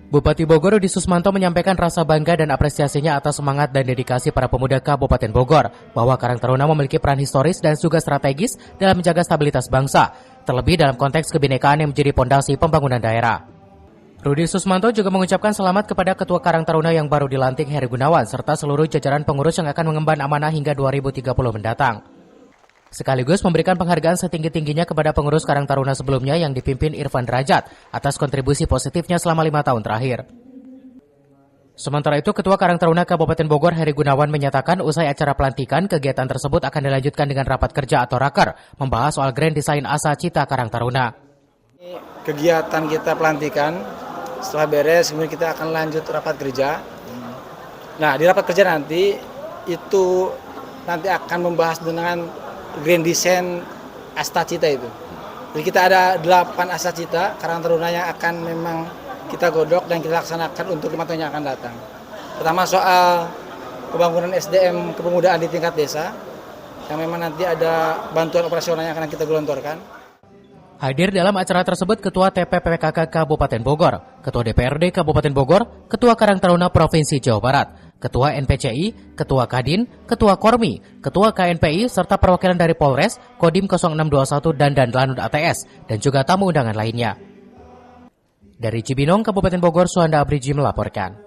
Bupati Bogor Rudi Susmanto menyampaikan rasa bangga dan apresiasinya atas semangat dan dedikasi para pemuda Kabupaten Bogor bahwa Karang Taruna memiliki peran historis dan juga strategis dalam menjaga stabilitas bangsa, terlebih dalam konteks kebinekaan yang menjadi pondasi pembangunan daerah. Rudi Susmanto juga mengucapkan selamat kepada Ketua Karang Taruna yang baru dilantik Heri Gunawan serta seluruh jajaran pengurus yang akan mengemban amanah hingga 2030 mendatang. Sekaligus memberikan penghargaan setinggi-tingginya kepada pengurus Karang Taruna sebelumnya yang dipimpin Irfan Derajat atas kontribusi positifnya selama 5 tahun terakhir. Sementara itu, Ketua Karang Taruna Kabupaten Bogor Heri Gunawan menyatakan usai acara pelantikan, kegiatan tersebut akan dilanjutkan dengan rapat kerja atau raker, membahas soal Grand Design Asa Cita Karang Taruna. Kegiatan kita pelantikan, setelah beres, kemudian kita akan lanjut rapat kerja. Nah, di rapat kerja nanti, itu nanti akan membahas dengan Grand Design Astacita itu. Jadi kita ada 8 Astacita Karang Taruna yang akan memang kita godok dan kita laksanakan untuk 5 tahun yang akan datang. Pertama soal pembangunan SDM kepemudaan di tingkat desa, yang memang nanti ada bantuan operasional yang akan kita gelontorkan. Hadir dalam acara tersebut Ketua TPPKK Kabupaten Bogor, Ketua DPRD Kabupaten Bogor, Ketua Karang Taruna Provinsi Jawa Barat, Ketua NPCI, Ketua Kadin, Ketua Kormi, Ketua KNPI, serta perwakilan dari Polres, Kodim 0621 dan Lanut ATS, dan juga tamu undangan lainnya. Dari Cibinong, Kabupaten Bogor, Suhanda Abriji melaporkan.